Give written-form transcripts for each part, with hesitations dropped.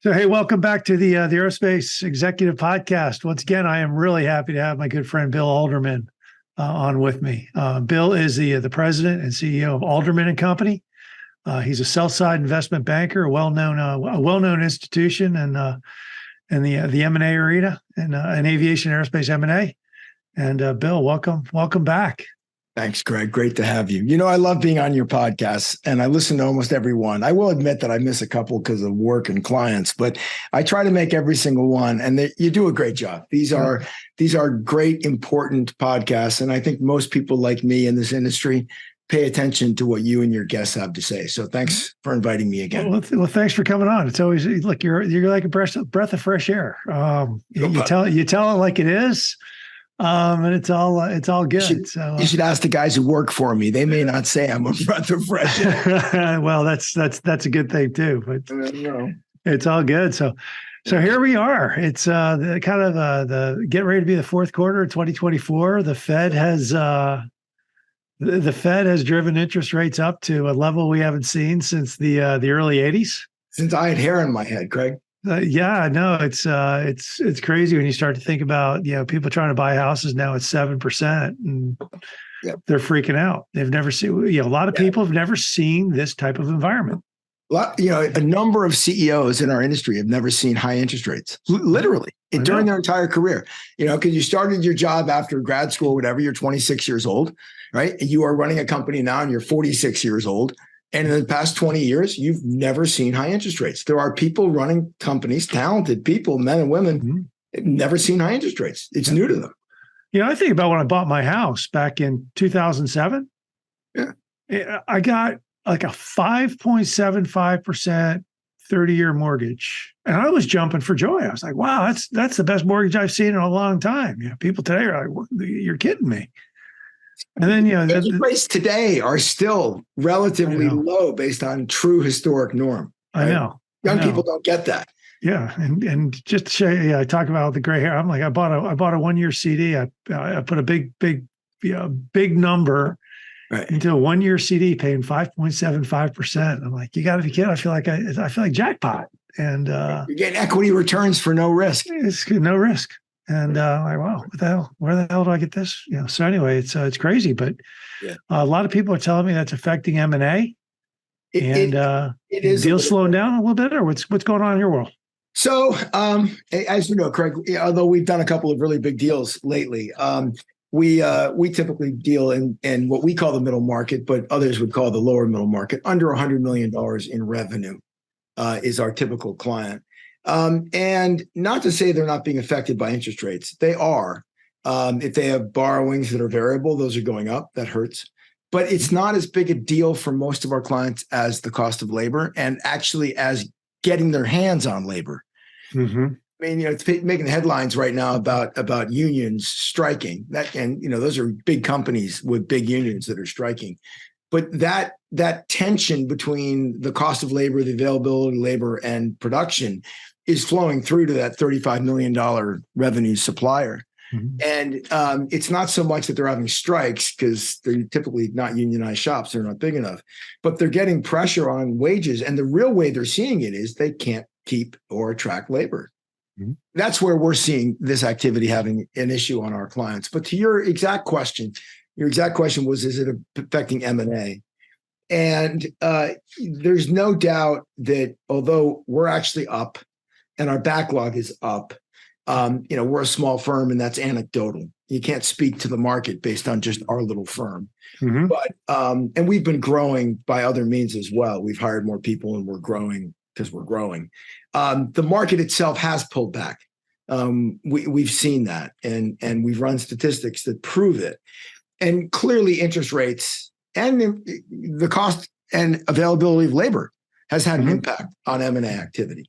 So, hey, welcome back to the Aerospace Executive Podcast. Once again, I am really happy to have my good friend Bill Alderman on with me. Bill is the president and CEO of Alderman and Company. He's a sell-side investment banker, a well-known institution in the M&A arena and in aviation, aerospace M&A. And Bill, welcome back. Thanks, Greg. Great to have you. I love being on your podcast and I listen to almost every one. I will admit that I miss a couple because of work and clients, but I try to make every single one and you do a great job. These are great, important podcasts. And I think most people like me in this industry pay attention to what you and your guests have to say. So thanks for inviting me again. Well, thanks for coming on. It's always look, you're like a breath of fresh air. You tell it like it is. And it's all good. You should ask the guys who work for me. They may not say I'm a breath of fresh air. Well, that's a good thing too, but it's all good. So here we are. It's the get ready to be the fourth quarter of 2024. The Fed has driven interest rates up to a level we haven't seen since the early 80s. Since I had hair in my head, Craig. Yeah, no, it's crazy when you start to think about, people trying to buy houses now at 7% and they're freaking out. They've never seen, a lot of people have never seen this type of environment. A number of CEOs in our industry have never seen high interest rates, literally during their entire career, because you started your job after grad school, whatever, you're 26 years old, right? And you are running a company now and you're 46 years old. And in the past 20 years, you've never seen high interest rates. There are people running companies, talented people, men and women, never seen high interest rates. It's new to them. I think about when I bought my house back in 2007. Yeah. I got like a 5.75% 30-year mortgage. And I was jumping for joy. I was like, wow, that's the best mortgage I've seen in a long time. People today are like, you're kidding me. And then, interest rates today are still relatively low based on true historic norm. Right? I know. Young people don't get that. Yeah. And just to show you, I talk about the gray hair. I'm like, I bought a 1-year CD. I put a big number into a 1-year CD paying 5.75%. I'm like, you gotta be kidding. I feel like jackpot. And you're getting equity returns for no risk. It's no risk. And like, wow, what the hell? Where the hell do I get this? So anyway, it's crazy, but a lot of people are telling me that's affecting M&A, and it is deals slowing down a little bit, or what's going on in your world? So, as you know, Craig, although we've done a couple of really big deals lately, we typically deal in what we call the middle market, but others would call the lower middle market. Under $100 million in revenue is our typical client. And not to say they're not being affected by interest rates. They are. If they have borrowings that are variable, those are going up. That hurts. But it's not as big a deal for most of our clients as the cost of labor and actually as getting their hands on labor. Mm-hmm. I mean, it's making headlines right now about unions striking. Those are big companies with big unions that are striking. But that tension between the cost of labor, the availability of labor, and production is flowing through to that $35 million revenue supplier. Mm-hmm. And it's not so much that they're having strikes because they're typically not unionized shops. They're not big enough, but they're getting pressure on wages. And the real way they're seeing it is they can't keep or attract labor. Mm-hmm. That's where we're seeing this activity having an issue on our clients. But to your exact question was, is it affecting M&A? And there's no doubt that although we're actually up and our backlog is up, we're a small firm and that's anecdotal. You can't speak to the market based on just our little firm. Mm-hmm. But and we've been growing by other means as well. We've hired more people and we're growing because we're growing. The market itself has pulled back. We've seen that and we've run statistics that prove it. And clearly interest rates and the cost and availability of labor has had an impact on M&A activity.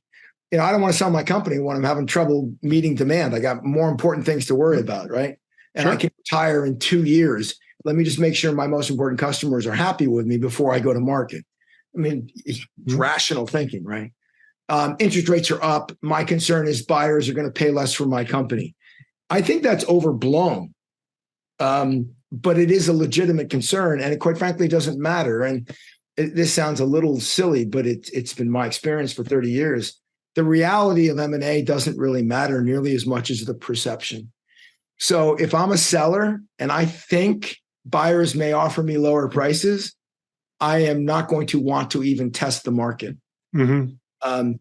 I don't want to sell my company when I'm having trouble meeting demand. I got more important things to worry about, right? And I can retire in 2 years. Let me just make sure my most important customers are happy with me before I go to market. I mean, it's rational thinking, right? Interest rates are up. My concern is buyers are going to pay less for my company. I think that's overblown. But it is a legitimate concern, and it quite frankly doesn't matter. And this sounds a little silly, but it's been my experience for 30 years. the reality of M&A doesn't really matter nearly as much as the perception. So if I'm a seller and I think buyers may offer me lower prices, I am not going to want to even test the market. Mm-hmm.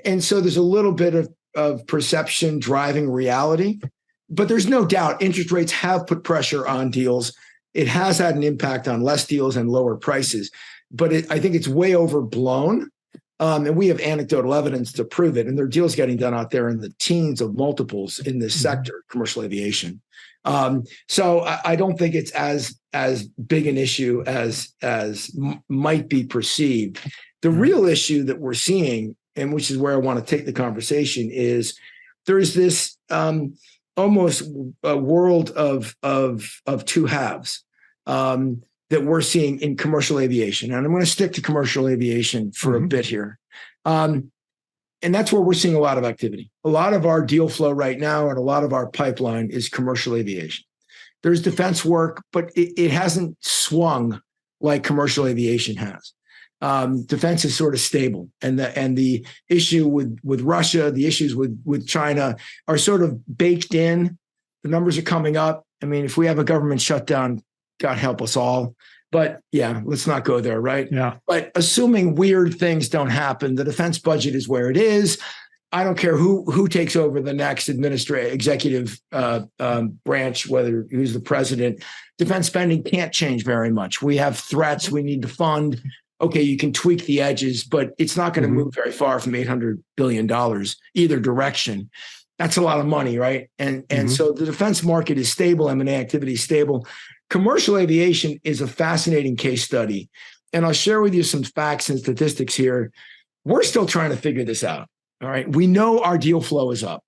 And so there's a little bit of perception driving reality, but there's no doubt interest rates have put pressure on deals. It has had an impact on less deals and lower prices, but I think it's way overblown. And we have anecdotal evidence to prove it. And there are deals getting done out there in the teens of multiples in this sector, commercial aviation. So I don't think it's as big an issue as might be perceived. The real issue that we're seeing, and which is where I want to take the conversation, is there's this almost a world of two halves that we're seeing in commercial aviation. And I'm going to stick to commercial aviation for a bit here. And that's where we're seeing a lot of activity. A lot of our deal flow right now and a lot of our pipeline is commercial aviation. There's defense work, but it hasn't swung like commercial aviation has. Defense is sort of stable, and the issue with Russia, the issues with China are sort of baked in. The numbers are coming up. I mean, if we have a government shutdown, God help us all. But yeah, let's not go there, right? Yeah. But assuming weird things don't happen, the defense budget is where it is. I don't care who takes over the next executive branch, whether who's the president. Defense spending can't change very much. We have threats we need to fund. Okay, you can tweak the edges, but it's not going to move very far from $800 billion either direction. That's a lot of money, right? And so the defense market is stable, M&A activity is stable. Commercial aviation is a fascinating case study. And I'll share with you some facts and statistics here. We're still trying to figure this out, all right? We know our deal flow is up.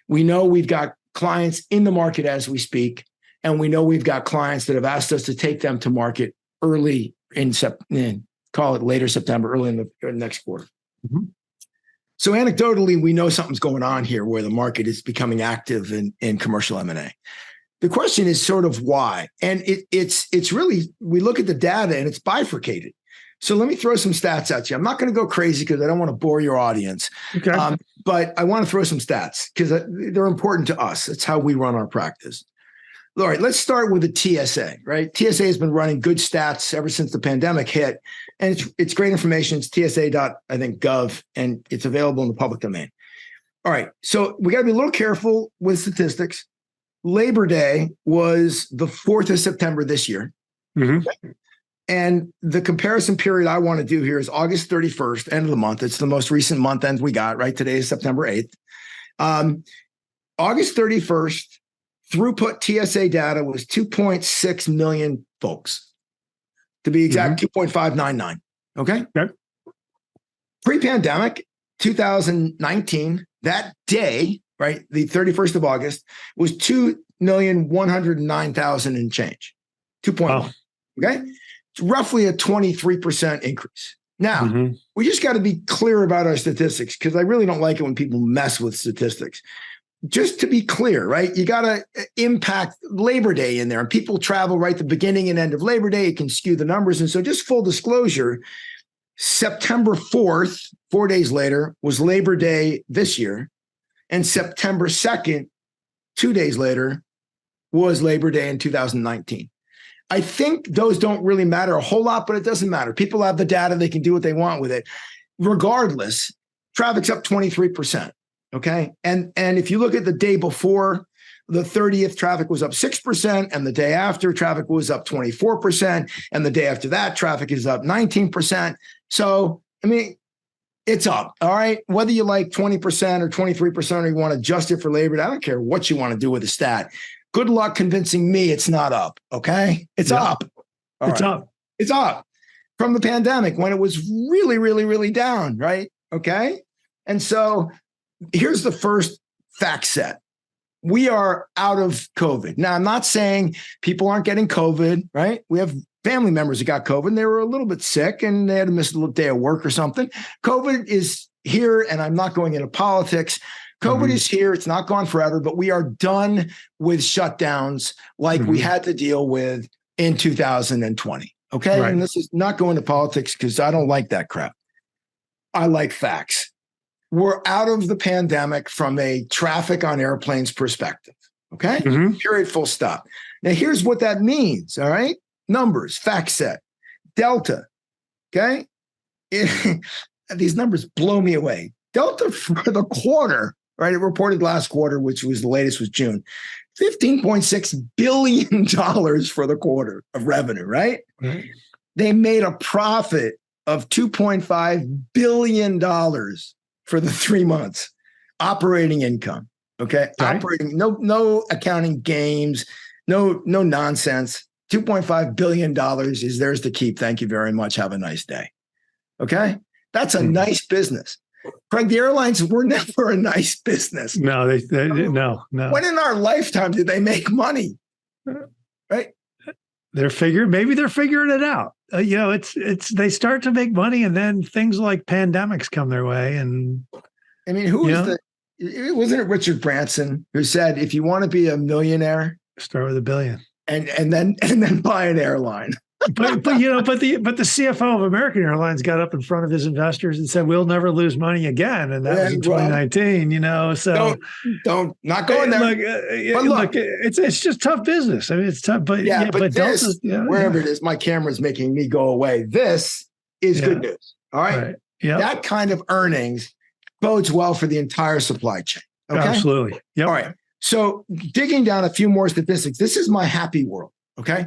We know we've got clients in the market as we speak, and we know we've got clients that have asked us to take them to market early call it later September, early in the next quarter. So anecdotally, we know something's going on here where the market is becoming active in commercial M&A. The question is sort of why. And it's really, we look at the data and it's bifurcated. So let me throw some stats at you. I'm not going to go crazy because I don't want to bore your audience. Okay. But I want to throw some stats because they're important to us. It's how we run our practice. All right, let's start with the TSA, right? TSA has been running good stats ever since the pandemic hit. And it's great information. It's tsa.gov, and it's available in the public domain. All right, so we got to be a little careful with statistics. Labor Day was the 4th of September this year. And the comparison period I want to do here is August 31st, end of the month. It's the most recent month end we got, right? Today is September 8th. August 31st, throughput TSA data was 2.6 million folks. To be exact, 2.599. Okay? Pre-pandemic, 2019, that day, right, the 31st of August, was 2,109,000 and change. 2.1. Wow. Okay? It's roughly a 23% increase. Now, we just got to be clear about our statistics because I really don't like it when people mess with statistics. Just to be clear, right? You got to impact Labor Day in there, and people travel right at the beginning and end of Labor Day. It can skew the numbers. And so just full disclosure, September 4th, 4 days later, was Labor Day this year. And September 2nd, 2 days later, was Labor Day in 2019. I think those don't really matter a whole lot, but it doesn't matter. People have the data. They can do what they want with it. Regardless, traffic's up 23%. Okay. And if you look at the day before, the 30th, traffic was up 6%, and the day after, traffic was up 24%, and the day after that, traffic is up 19%. So, I mean, it's up. All right. Whether you like 20% or 23% or you want to adjust it for Labor Day, I don't care what you want to do with the stat. Good luck convincing me it's not up. Okay. It's up. It's up. It's up from the pandemic when it was really, really, really down. Right. Okay. And so here's the first fact set. We are out of COVID. Now, I'm not saying people aren't getting COVID, right? We have family members that got COVID and they were a little bit sick and they had to miss a little day of work or something. COVID is here, and I'm not going into politics. COVID is here. It's not gone forever, but we are done with shutdowns like we had to deal with in 2020. Okay. Right. And this is not going to politics because I don't like that crap. I like facts. we're out of the pandemic from a traffic on airplanes perspective. Okay. Mm-hmm. Period. Full stop. Now, here's what that means. All right. Numbers, fact set. Delta. Okay. These numbers blow me away. Delta for the quarter, right? It reported last quarter, which was the latest was June, $15.6 billion for the quarter of revenue, right? Right. They made a profit of $2.5 billion for the 3 months. Operating income. Okay. Right. Operating, no accounting games, no nonsense. $2.5 billion is theirs to keep. Thank you very much. Have a nice day. Okay. That's a nice business. Craig, the airlines were never a nice business. No, no. When in our lifetime did they make money? Right. Maybe they're figuring it out. They start to make money, and then things like pandemics come their way. And I mean, wasn't it Richard Branson who said, if you want to be a millionaire, start with $1 billion. And then buy an airline. but the CFO of American Airlines got up in front of his investors and said, "We'll never lose money again," and that was in 2019. So don't not going there. Look, it's just tough business. I mean, it's tough, but but this, wherever it is, my camera's making me go away. This is good news. All right, Yeah, that kind of earnings bodes well for the entire supply chain. Okay, absolutely. Yep. All right. So digging down a few more statistics, this is my happy world. Okay.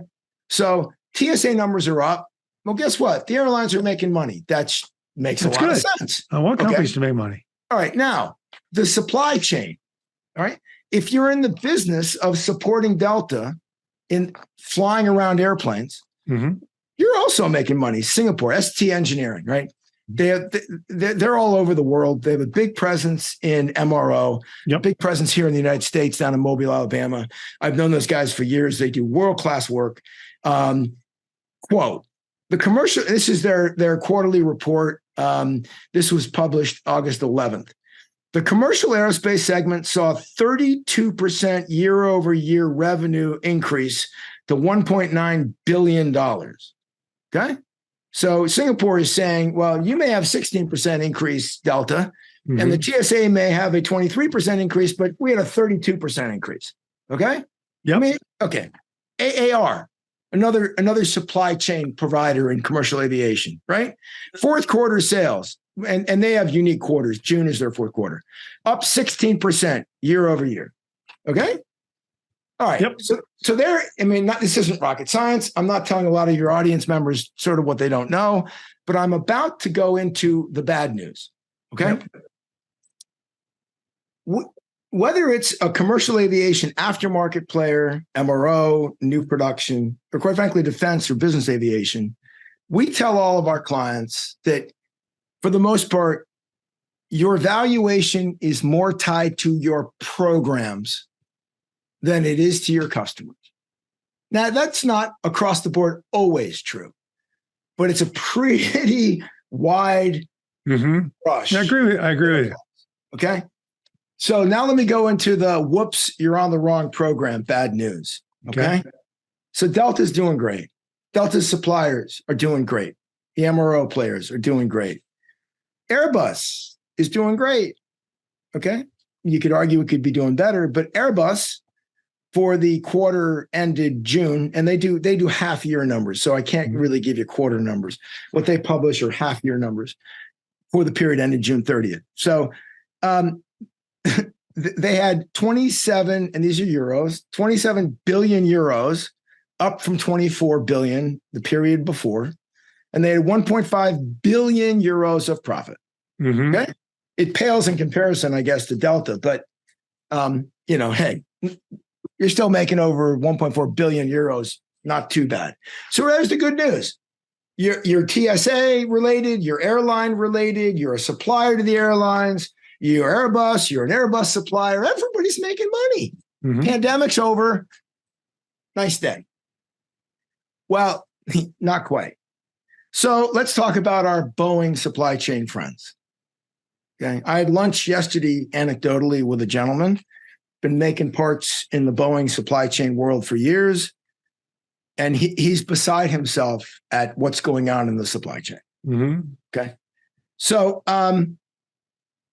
So TSA numbers are up. Well, guess what? The airlines are making money. That makes a lot of sense. I want companies to make money. All right. Now, the supply chain. All right. If you're in the business of supporting Delta in flying around airplanes, you're also making money. Singapore, ST Engineering, right? They're all over the world. They have a big presence in MRO, big presence here in the United States, down in Mobile, Alabama. I've known those guys for years. They do world-class work. Quote, the commercial, this is their quarterly report. This was published August 11th. The commercial aerospace segment saw 32% year-over-year revenue increase to $1.9 billion. Okay? So Singapore is saying, well, you may have 16% increase, Delta, and the TSA may have a 23% increase, but we had a 32% increase. Okay? Yeah. I mean, okay. AAR, another supply chain provider in commercial aviation, right? Fourth quarter sales, and they have unique quarters. June is their fourth quarter, up 16% year over year. Okay? All right. Yep. So there, I mean, this isn't rocket science. I'm not telling a lot of your audience members sort of what they don't know, but I'm about to go into the bad news. Okay. Yep. Whether it's a commercial aviation aftermarket player, MRO, new production, or quite frankly, defense or business aviation, we tell all of our clients that for the most part, your valuation is more tied to your programs than it is to your customers. Now, that's not across the board always true, but it's a pretty wide brush. I agree with you. Okay. So now let me go into the whoops, you're on the wrong program, bad news. Okay. So Delta's doing great. Delta's suppliers are doing great. The MRO players are doing great. Airbus is doing great. Okay. You could argue it could be doing better, but Airbus for the quarter ended June, and they do half year numbers. So I can't really give you quarter numbers. What they publish are half year numbers for the period ended June 30th. So they had 27, and these are euros, 27 billion euros, up from 24 billion the period before. And they had 1.5 billion euros of profit. Okay. It pales in comparison, I guess, to Delta, but hey, you're still making over 1.4 billion euros. Not too bad. So there's the good news. You're TSA related, you're airline related, you're a supplier to the airlines, you're Airbus, you're an Airbus supplier. Everybody's making money. Pandemic's over. Nice day. Well, not quite. So let's talk about our Boeing supply chain friends. Okay. I had lunch yesterday, anecdotally, with a gentleman, been making parts in the Boeing supply chain world for years. And he's beside himself at what's going on in the supply chain. Okay. So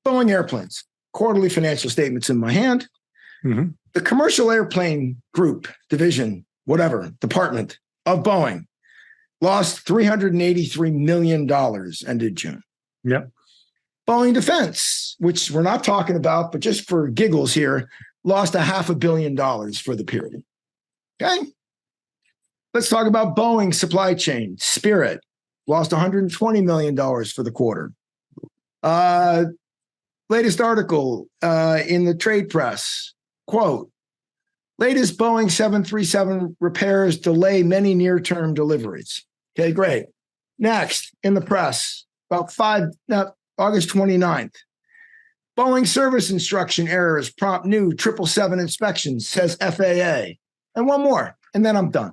Boeing airplanes, quarterly financial statements in my hand. Mhm. The commercial airplane group, division, whatever, department of Boeing lost $383 million ended June. Yep. Boeing Defense, which we're not talking about, but just for giggles here, lost $500 million for the period. Okay. Let's talk about Boeing supply chain. Spirit lost $120 million for the quarter. Latest article in the trade press, quote, latest Boeing 737 repairs delay many near-term deliveries. Okay, great. Next, in the press, about August 29th, Boeing service instruction errors prompt new 777 inspections, says FAA. And one more, and then I'm done.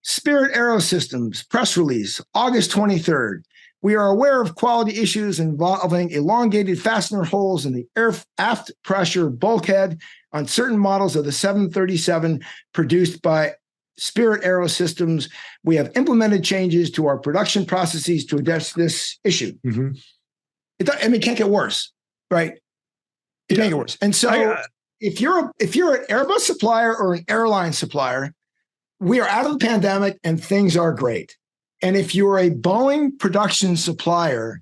Spirit Aerosystems press release, August 23rd. We are aware of quality issues involving elongated fastener holes in the aft pressure bulkhead on certain models of the 737 produced by Spirit Aerosystems. We have implemented changes to our production processes to address this issue. Mm-hmm. It can't get worse, right? It can't get worse. And so if you're an Airbus supplier or an airline supplier, we are out of the pandemic and things are great. And if you're a Boeing production supplier,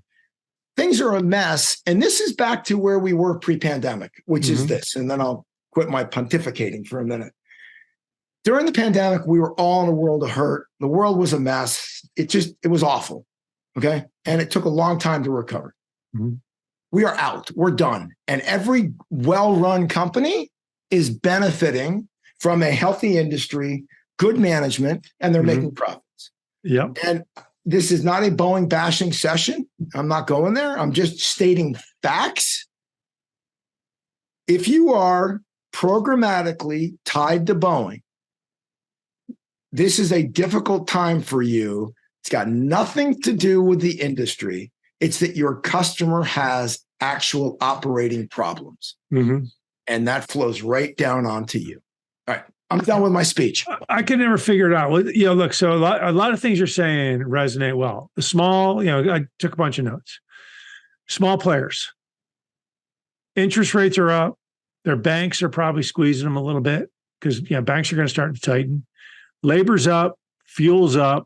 things are a mess. And this is back to where we were pre-pandemic, which is this. And then I'll quit my pontificating for a minute. During the pandemic, we were all in a world of hurt. The world was a mess. It was awful. Okay. And it took a long time to recover. Mm-hmm. We are out. We're done. And every well-run company is benefiting from a healthy industry, good management, and they're making profits. Yeah. And this is not a Boeing bashing session. I'm not going there. I'm just stating facts. If you are programmatically tied to Boeing, this is a difficult time for you. It's got nothing to do with the industry. It's that your customer has actual operating problems. Mm-hmm. And that flows right down onto you. All right. I'm done with my speech. I can never figure it out. Look, so a lot of things you're saying resonate well. The small, I took a bunch of notes. Small players. Interest rates are up. Their banks are probably squeezing them a little bit because banks are going to start to tighten. Labor's up. Fuel's up.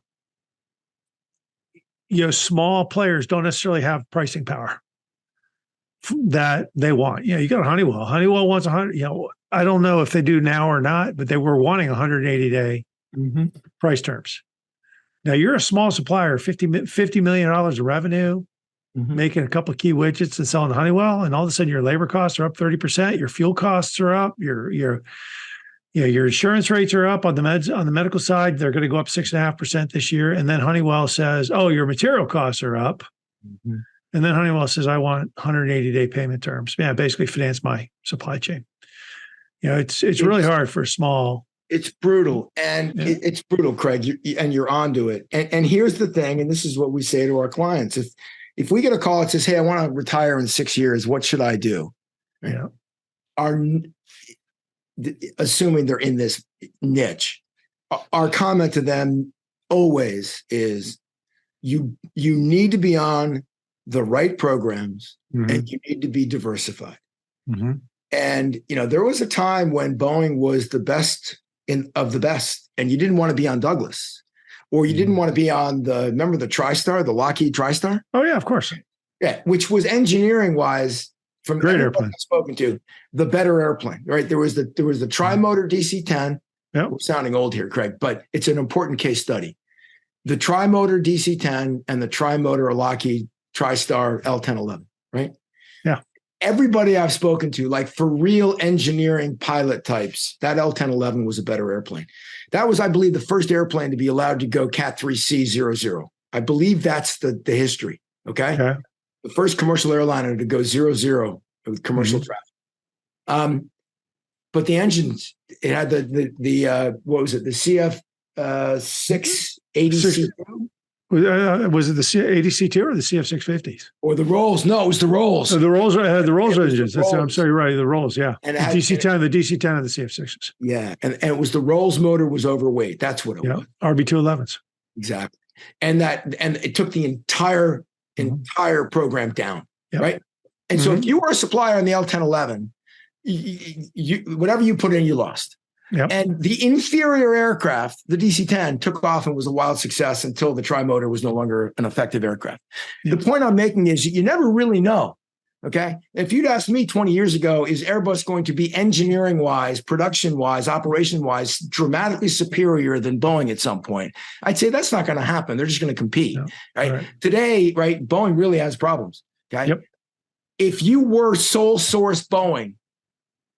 Small players don't necessarily have pricing power that they want. You got Honeywell. Honeywell wants 100. I don't know if they do now or not, but they were wanting 180-day price terms. Now you're a small supplier, $50 million of revenue, making a couple of key widgets and selling to Honeywell, and all of a sudden your labor costs are up 30%, your fuel costs are up, your insurance rates are up on the medical side. They're going to go up 6.5% this year. And then Honeywell says, oh, your material costs are up. Mm-hmm. And then Honeywell says, I want 180-day payment terms. Yeah, basically finance my supply chain. It's really hard for a small. It's brutal. And it's brutal, Craig, and you're onto it. And here's the thing, and this is what we say to our clients. If we get a call that says, hey, I want to retire in 6 years, what should I do? Yeah. Assuming they're in this niche, our comment to them always is you need to be on the right programs and you need to be diversified. Mm-hmm. And, there was a time when Boeing was the best of the best, and you didn't want to be on Douglas, or you didn't want to be on remember the TriStar, the Lockheed TriStar? Oh yeah, of course. Yeah. Which was engineering wise, from great airplane I've spoken to, the better airplane, right? There was the tri-motor DC-10. Yep. We're sounding old here, Craig, but it's an important case study. The tri-motor DC-10 and the tri-motor Lockheed TriStar L-1011, right? Yeah. Everybody I've spoken to, like for real engineering pilot types, that L-1011 was a better airplane. That was, I believe, the first airplane to be allowed to go Cat 3C00. I believe that's the history. Okay. The first commercial airliner to go 00 with commercial traffic. But the engines, it had the what was it? The CF 680C. Was it the ADC2 or the CF650s? Or the Rolls? No, it was the Rolls. The Rolls had the Rolls engines. I'm sorry, right? The Rolls, yeah. And the DC10, the DC10, and the CF6s. Yeah, and it was the Rolls motor was overweight. That's what it was. RB211s. Exactly, and it took the entire program down, right? And so if you were a supplier on the L-1011, whatever you put in, you lost. Yep. And the inferior aircraft, the DC-10, took off and was a wild success until the tri-motor was no longer an effective aircraft. Yep. The point I'm making is you never really know. Okay. If you'd asked me 20 years ago, is Airbus going to be engineering wise, production wise, operation wise, dramatically superior than Boeing at some point? I'd say that's not going to happen. They're just going to compete. No. Right? Today, right, Boeing really has problems. Okay. Yep. If you were sole source Boeing,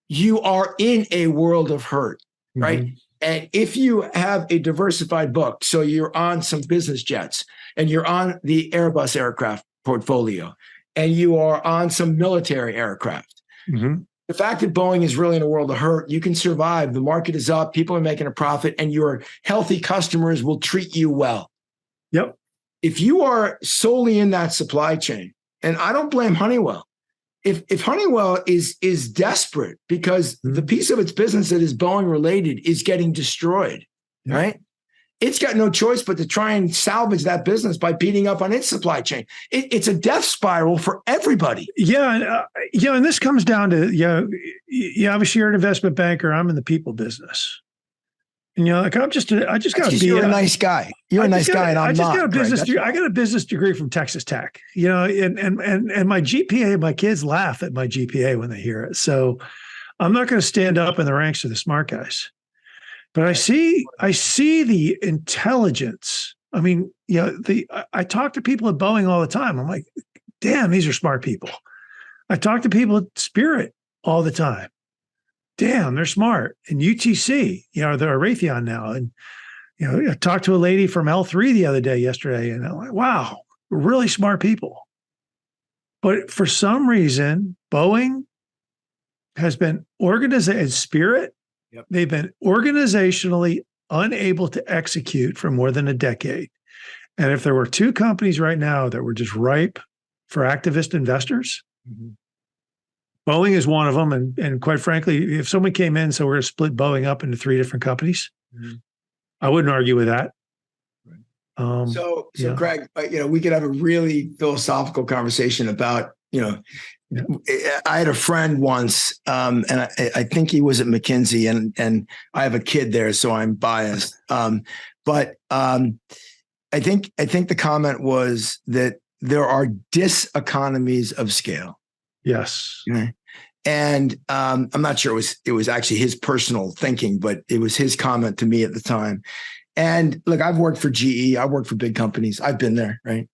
you are in a world of hurt. Right. And if you have a diversified book, so you're on some business jets and you're on the Airbus aircraft portfolio, and you are on some military aircraft. The fact that Boeing is really in a world of hurt, you can survive. The market is up, people are making a profit, and your healthy customers will treat you well. Yep. If you are solely in that supply chain, and I don't blame Honeywell, if Honeywell is desperate because the piece of its business that is Boeing related is getting destroyed, right? It's got no choice but to try and salvage that business by beating up on its supply chain. It's a death spiral for everybody. Yeah, and this comes down to obviously you're an investment banker. I'm in the people business, and like I just got to be. You're a nice guy. You're a nice guy, and I'm not. I got a business degree from Texas Tech. And my GPA. My kids laugh at my GPA when they hear it. So I'm not going to stand up in the ranks of the smart guys. But I see the intelligence. I mean, I talk to people at Boeing all the time. I'm like, damn, these are smart people. I talk to people at Spirit all the time. Damn, they're smart. And UTC, they're Raytheon now. And, I talked to a lady from L3 the other day, yesterday, and I'm like, wow, really smart people. But for some reason, Boeing has been organized as Spirit. Yep. They've been organizationally unable to execute for more than a decade. And if there were two companies right now that were just ripe for activist investors, Boeing is one of them. And quite frankly, if someone came in, so we're going to split Boeing up into three different companies, I wouldn't argue with that. Right. So Craig, we could have a really philosophical conversation about, I had a friend once, and I think he was at McKinsey, and I have a kid there, so I'm biased. But I think the comment was that there are diseconomies of scale. Yes. And I'm not sure it was actually his personal thinking, but it was his comment to me at the time. And look, I've worked for GE, I've worked for big companies, I've been there, right?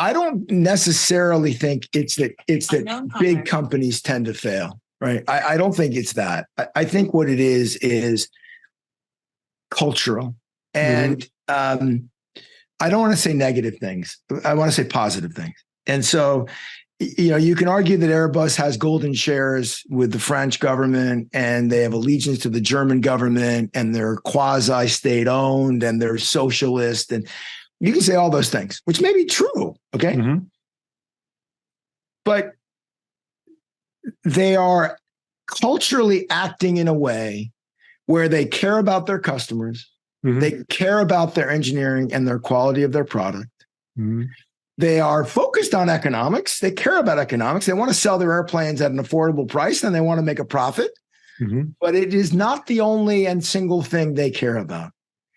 I don't necessarily think it's that big companies tend to fail, right? I don't think it's that. I think what it is cultural. And I don't want to say negative things. I want to say positive things. And so, you can argue that Airbus has golden shares with the French government, and they have allegiance to the German government, and they're quasi-state owned, and they're socialist, and you can say all those things, which may be true, okay? But they are culturally acting in a way where they care about their customers, they care about their engineering and their quality of their product. They are focused on economics. They care about economics. They want to sell their airplanes at an affordable price, and they want to make a profit. But it is not the only and single thing they care about.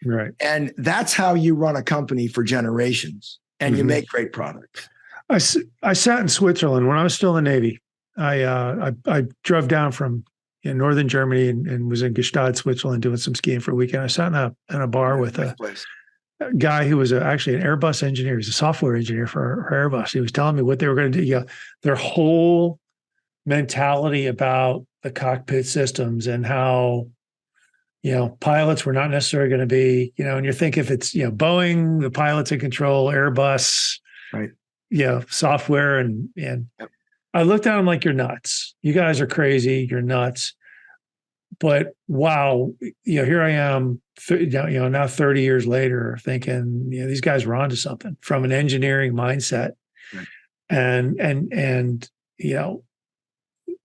Right. And that's how you run a company for generations, and you make great products. I sat in Switzerland when I was still in the Navy. I drove down from northern Germany and was in Gstaad, Switzerland, doing some skiing for a weekend. I sat in a bar with a guy who was actually an Airbus engineer. He's a software engineer for Airbus. He was telling me what they were going to do. Their whole mentality about the cockpit systems and how pilots were not necessarily going to be, and you think if it's, Boeing, the pilot's in control, Airbus, right? Software. And I looked at him like, you're nuts. You guys are crazy. You're nuts. But wow, here I am, now 30 years later thinking, these guys were onto something from an engineering mindset. Right. And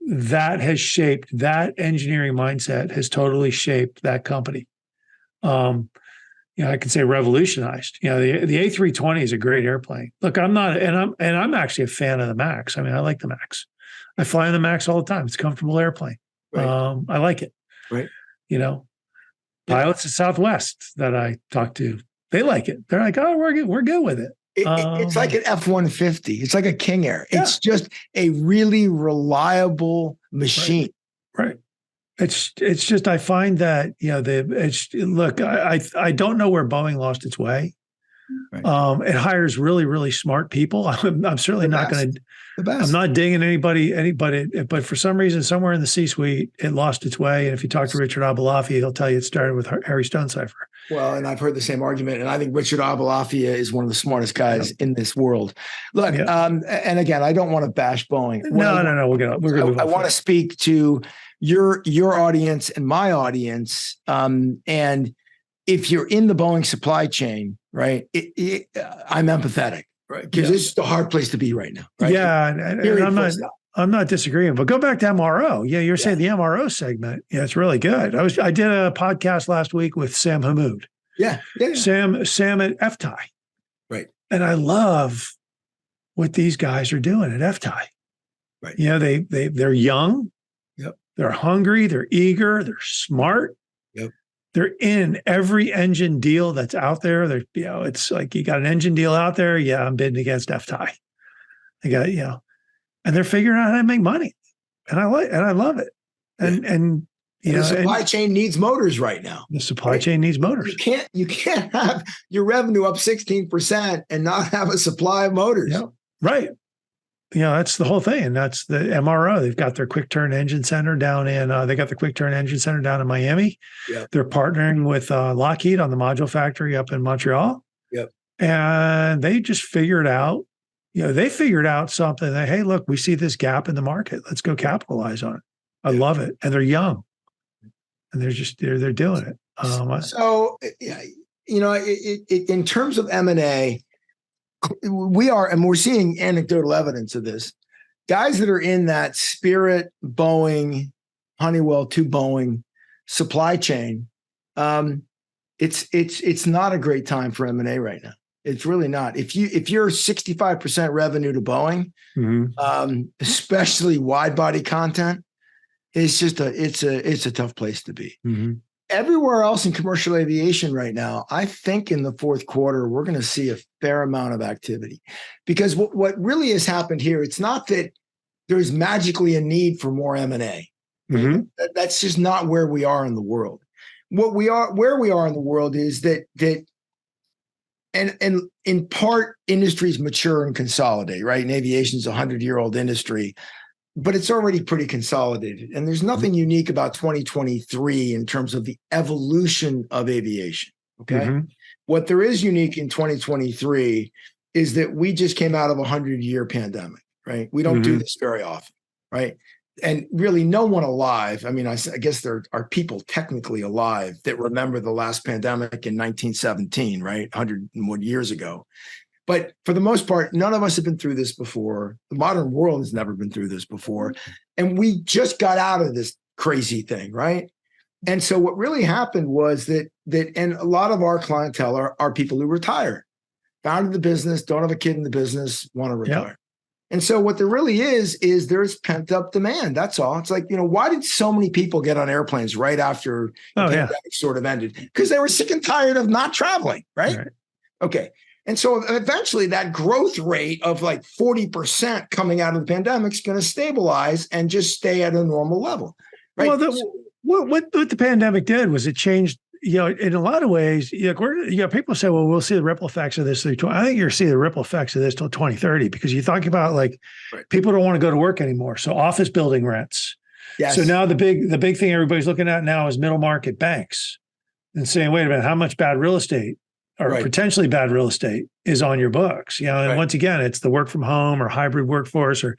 that has shaped, that engineering mindset has totally shaped that company. I can say revolutionized. The A320 is a great airplane. Look, I'm actually a fan of the Max. I mean, I like the Max. I fly in the Max all the time. It's a comfortable airplane. Right. I like it. Right. Pilots at Southwest that I talk to, they like it. They're like, oh, we're good with it. It's like an F-150. It's like a King Air. It's just a really reliable machine. Right. It's just, I find that, look, I don't know where Boeing lost its way. Right. It hires really, really smart people. I'm certainly not going to, I'm not dinging anybody, but for some reason, somewhere in the C-suite, it lost its way. And if you talk to Richard Abalafia, he'll tell you it started with Harry Stonecipher. Well, and I've heard the same argument, and I think Richard Abalafia is one of the smartest guys in this world. Look, and again, I don't want to bash Boeing. No. We're gonna. I want to speak to your audience and my audience, and if you're in the Boeing supply chain, right? I'm empathetic, right? Because this is the hard place to be right now. Right? Yeah, and I'm not disagreeing, but go back to MRO. Yeah, you're saying the MRO segment. Yeah, it's really good. I did a podcast last week with Sam Hammoud. Yeah. Sam at FTI. Right. And I love what these guys are doing at FTI. Right. They're young. Yep. They're hungry. They're eager. They're smart. Yep. They're in every engine deal that's out there. It's like you got an engine deal out there. Yeah, I'm bidding against FTI. They got, and they're figuring out how to make money, and I love it. And the supply chain needs motors right now. The supply chain needs motors. You can't have your revenue up 16% and not have a supply of motors. Yeah, right. That's the whole thing, and that's the MRO. They've got their quick turn engine center down in. They got the quick turn engine center down in Miami. Yep. They're partnering with Lockheed on the module factory up in Montreal. Yep. And they just figured out. They figured out something that, hey, look, we see this gap in the market. Let's go capitalize on it. I love it. And they're young. And they're doing it. So, in terms of M&A, we're seeing anecdotal evidence of this. Guys that are in that Spirit, Boeing, Honeywell to Boeing supply chain, it's not a great time for M&A right now. It's really not. If you're 65% revenue to Boeing, especially wide body content, it's a tough place to be. Mm-hmm. Everywhere else in commercial aviation right now, I think in the fourth quarter, we're going to see a fair amount of activity, because what really has happened here, it's not that there's magically a need for more M&A. Mm-hmm. That's just not where we are in the world. Where we are in the world is that and in part, industries mature and consolidate, right? And aviation is a 100-year-old industry, but it's already pretty consolidated. And there's nothing unique about 2023 in terms of the evolution of aviation, okay? Mm-hmm. What there is unique in 2023 is that we just came out of a 100-year pandemic, right? We don't do this very often, right? And really no one alive, I mean, I guess there are people technically alive that remember the last pandemic in 1917, right? 100 and more years ago. But for the most part, none of us have been through this before. The modern world has never been through this before. And we just got out of this crazy thing, right? And so what really happened was that and a lot of our clientele are people who retire, founded the business, don't have a kid in the business, want to retire. Yep. And so what there really is there's pent up demand. That's all. It's like, why did so many people get on airplanes right after the pandemic sort of ended? Because they were sick and tired of not traveling, right? Okay. And so eventually that growth rate of like 40% coming out of the pandemic is going to stabilize and just stay at a normal level, right? Well, what the pandemic did was it changed, in a lot of ways, people say, well, we'll see the ripple effects of this. I think you're seeing the ripple effects of this till 2030, because you talk about people don't want to go to work anymore. So office building rents. Yes. So now the big thing everybody's looking at now is middle market banks and saying, wait a minute, how much bad real estate or potentially bad real estate is on your books? And once again, it's the work from home or hybrid workforce or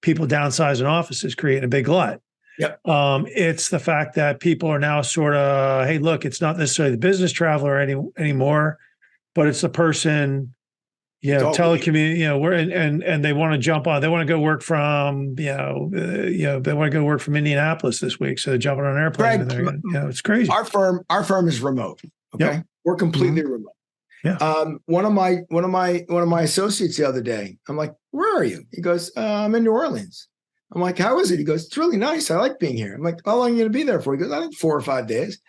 people downsizing offices creating a big glut. Yep. It's the fact that people are now sort of, hey, look, it's not necessarily the business traveler anymore, but it's the person, telecommuting, and they want to jump on. They want to go work from, they want to go work from Indianapolis this week, so they're jumping on an airplane. Greg, it's crazy. Our firm is remote. Okay. Yep. We're completely remote. Yeah. One of my associates the other day, I'm like, where are you? He goes, I'm in New Orleans. I'm like, how is it? He goes, it's really nice. I like being here. I'm like, how long are you going to be there for? He goes, I think 4 or 5 days.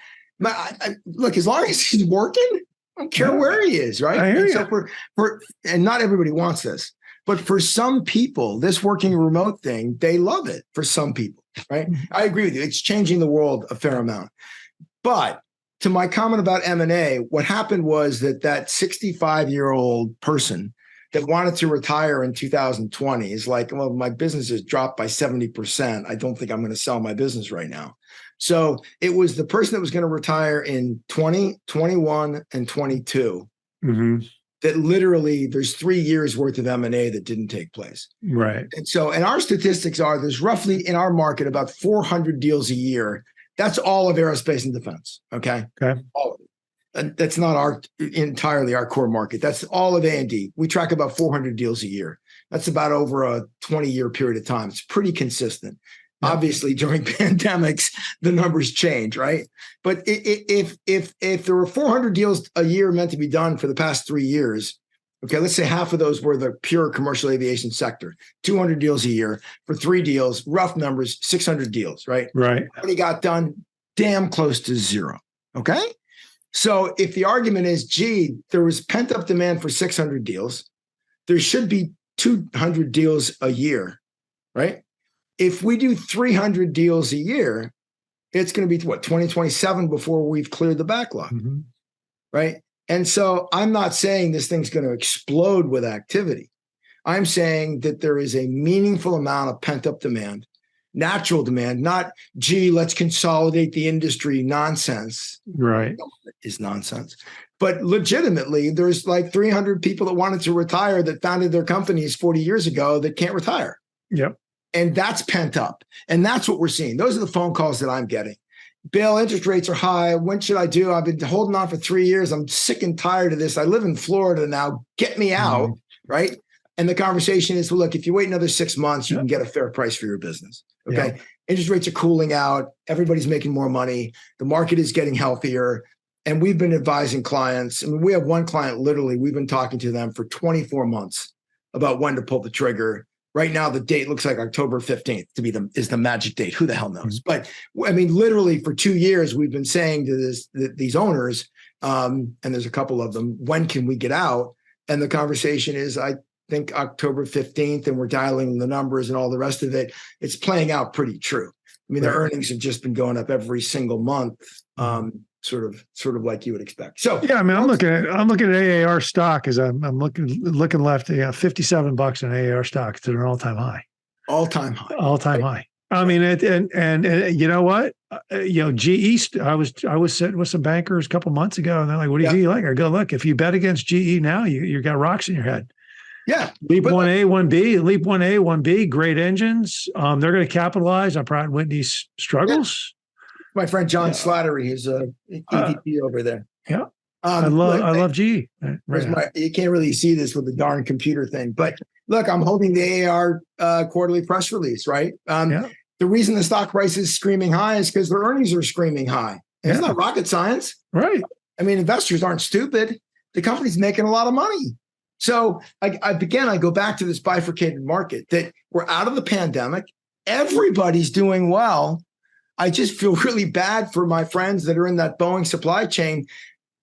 Look, as long as he's working, I don't care where he is, right? I hear and you. so and not everybody wants this, but for some people, this working remote thing, they love it. For some people, right? I agree with you. It's changing the world a fair amount. But to my comment about M&A, what happened was that 65-year-old person that wanted to retire in 2020 is like, well, my business has dropped by 70%. I don't think I'm going to sell my business right now. So it was the person that was going to retire in 20, 21, and 22 that literally there's 3 years worth of M&A that didn't take place. Right. And so, and our statistics are there's roughly in our market about 400 deals a year. That's all of aerospace and defense. Okay. All of it. And that's not entirely our core market. That's all of A&D. We track about 400 deals a year. That's about over a 20-year period of time. It's pretty consistent. Yep. Obviously, during pandemics, the numbers change, right? But if there were 400 deals a year meant to be done for the past 3 years, okay, let's say half of those were the pure commercial aviation sector, 200 deals a year for 3 deals, rough numbers, 600 deals, right? Right. What he got done, damn close to zero, okay? So if the argument is, gee, there was pent-up demand for 600 deals, there should be 200 deals a year, right? If we do 300 deals a year, it's going to be, what, 2027 before we've cleared the backlog, right? And so I'm not saying this thing's going to explode with activity. I'm saying that there is a meaningful amount of pent-up demand, natural demand, not, gee, let's consolidate the industry nonsense. Right. Is nonsense. But legitimately, there's like 300 people that wanted to retire that founded their companies 40 years ago that can't retire. Yep. And that's pent up. And that's what we're seeing. Those are the phone calls that I'm getting. Bill, interest rates are high. When should I do? I've been holding on for 3 years. I'm sick and tired of this. I live in Florida now. Get me out, right? And the conversation is, well, look, if you wait another 6 months, you can get a fair price for your business. Okay. Interest rates are cooling out. Everybody's making more money. The market is getting healthier. And we've been advising clients. I mean, we have one client, literally, we've been talking to them for 24 months about when to pull the trigger. Right now, the date looks like October 15th is the magic date. Who the hell knows? But I mean, literally for 2 years, we've been saying to these owners, and there's a couple of them, when can we get out? And the conversation is, I think October 15th, and we're dialing the numbers and all the rest of it. It's playing out pretty true. I mean, their earnings have just been going up every single month, sort of like you would expect. So yeah, I mean, I'm looking at AAR stock as I'm looking left. Yeah, $57 in AAR stock. It's at an all-time high. All-time high. All-time high. I mean, and you know what? GE. I was sitting with some bankers a couple months ago, and they're like, "What do you like?" I go, "Look, if you bet against GE now, you got rocks in your head." Yeah. Leap 1A, 1B, Leap 1A, 1B, great engines. They're going to capitalize on Pratt & Whitney's struggles. My friend John Slattery is a EVP over there. Yeah. I love GE. You can't really see this with the darn computer thing, but look, I'm holding the AAR quarterly press release, right? The reason the stock price is screaming high is because their earnings are screaming high. It's not rocket science. Right. I mean, investors aren't stupid. The company's making a lot of money. So I go back to this bifurcated market that we're out of the pandemic. Everybody's doing well. I just feel really bad for my friends that are in that Boeing supply chain.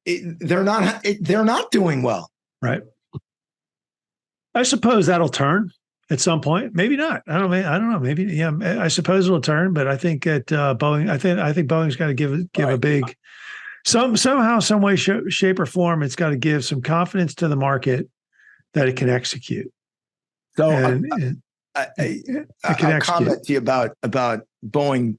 They're not doing well. Right. I suppose that'll turn at some point. Maybe not. I don't know. Maybe, yeah, I suppose it'll turn, but I think at Boeing, I think Boeing's got to give a big, somehow, some way, shape or form, it's got to give some confidence to the market that it can execute. So I'll comment to you about Boeing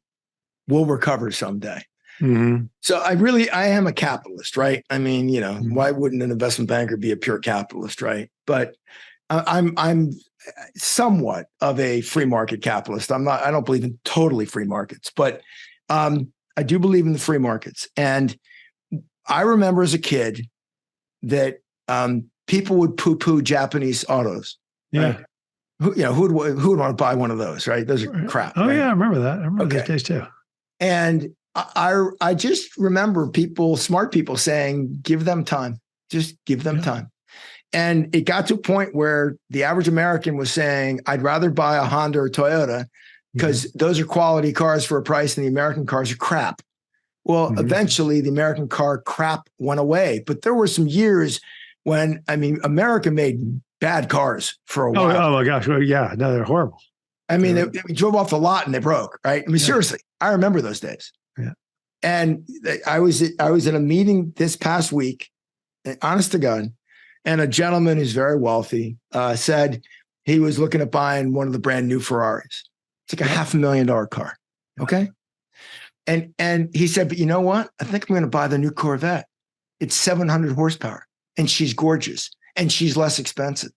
will recover someday. So I am a capitalist, right? I mean, why wouldn't an investment banker be a pure capitalist, right? But I'm somewhat of a free market capitalist. I don't believe in totally free markets, but I do believe in the free markets. And I remember as a kid that people would poo-poo Japanese autos. Yeah. Right? Who would want to buy one of those, right? Those are crap. Oh, right? yeah, I remember that. I remember those days too. And I just remember smart people saying, give them time, just give them time. And it got to a point where the average American was saying, I'd rather buy a Honda or Toyota because those are quality cars for a price and the American cars are crap. Well, eventually the American car crap went away, but there were some years when, America made bad cars for a while. Oh my gosh. Well, yeah, no, they're horrible. They drove off the lot and they broke, right? Seriously, I remember those days. Yeah. And I was in a meeting this past week, honest to God, and a gentleman who's very wealthy said he was looking at buying one of the brand new Ferraris. It's like a $500,000 car. Okay. And he said, but you know what? I think I'm going to buy the new Corvette. It's 700 horsepower and she's gorgeous and she's less expensive.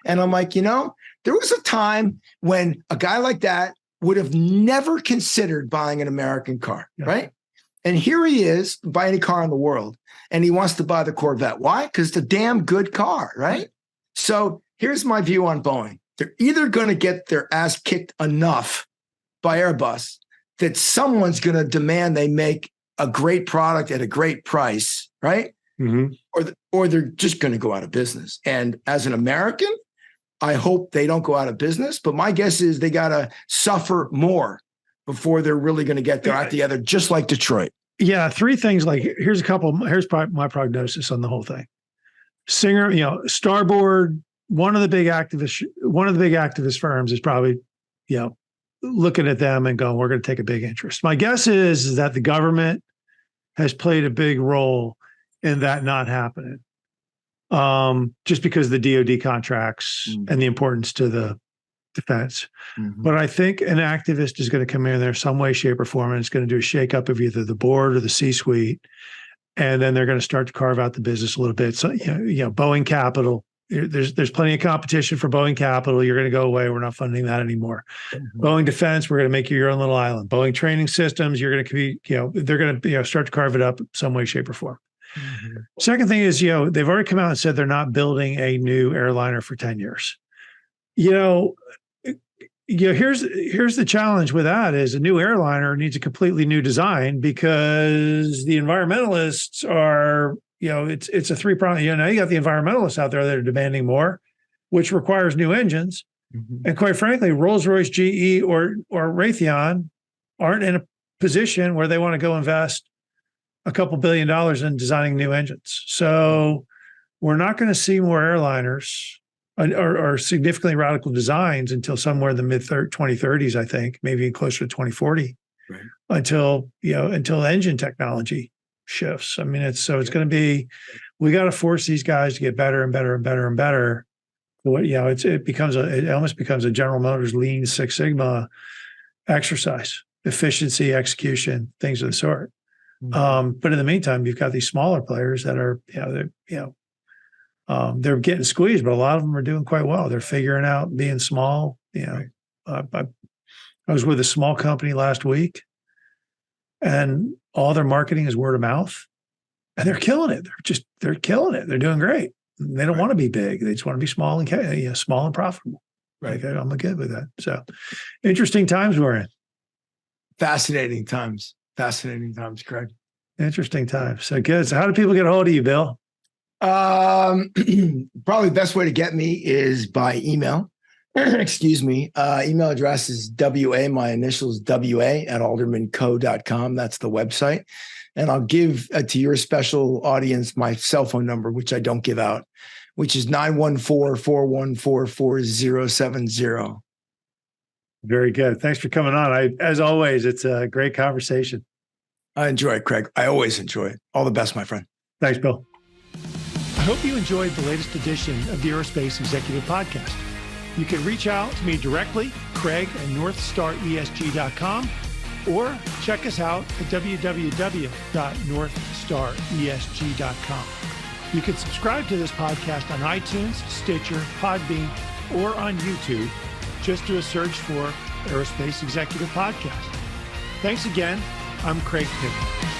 And I'm like, there was a time when a guy like that would have never considered buying an American car, right? And here he is, buy any car in the world, and he wants to buy the Corvette. Why? Because it's a damn good car, right? So here's my view on Boeing. They're either going to get their ass kicked enough by Airbus that someone's going to demand they make a great product at a great price, right? Or they're just going to go out of business. And as an American, I hope they don't go out of business, but my guess is they got to suffer more before they're really going to get their act together, just like Detroit. Yeah. Three things. Here's my prognosis on the whole thing. Starboard, one of the big activist firms is probably, looking at them and going, we're going to take a big interest. My guess is that the government has played a big role in that not happening. Just because of the DoD contracts and the importance to the defense. But I think an activist is going to come in there some way, shape, or form, and it's going to do a shakeup of either the board or the C-suite. And then they're going to start to carve out the business a little bit. So, Boeing Capital, there's plenty of competition for Boeing Capital. You're going to go away. We're not funding that anymore. Boeing Defense, we're going to make you your own little island. Boeing Training Systems, you're going to be, they're going to start to carve it up some way, shape, or form. Second thing is, they've already come out and said they're not building a new airliner for 10 years. Here's the challenge with that is a new airliner needs a completely new design because the environmentalists are, it's a three-pronged, now you got the environmentalists out there that are demanding more, which requires new engines. And quite frankly, Rolls-Royce, GE, or Raytheon aren't in a position where they want to go invest a couple $1 billion in designing new engines. So we're not going to see more airliners or significantly radical designs until somewhere in the mid-2030s, I think, maybe closer to 2040, until engine technology shifts. It's going to be, we got to force these guys to get better and better and better and better. It almost becomes a General Motors Lean Six Sigma exercise, efficiency, execution, things of the sort. But in the meantime, you've got these smaller players that are, they're getting squeezed, but a lot of them are doing quite well. They're figuring out being small. I was with a small company last week, and all their marketing is word of mouth, and they're killing it. They're killing it. They're doing great. They don't want to be big. They just want to be small and small and profitable. Right. I'm good with that. So interesting times we're in. Fascinating times, Craig. Interesting times. So good. So how do people get a hold of you, Bill? Probably the best way to get me is by email. Excuse me. Email address is WA, my initials WA at aldermanco.com. That's the website. And I'll give to your special audience my cell phone number, which I don't give out, which is 914-414-4070. Very good. Thanks for coming on. As always, it's a great conversation. I enjoy it, Craig. I always enjoy it. All the best, my friend. Thanks, Bill. I hope you enjoyed the latest edition of the Aerospace Executive Podcast. You can reach out to me directly, Craig at NorthstarESG.com, or check us out at www.northstaresg.com. You can subscribe to this podcast on iTunes, Stitcher, Podbean, or on YouTube. Just do a search for Aerospace Executive Podcast. Thanks again. I'm Craig Pittman.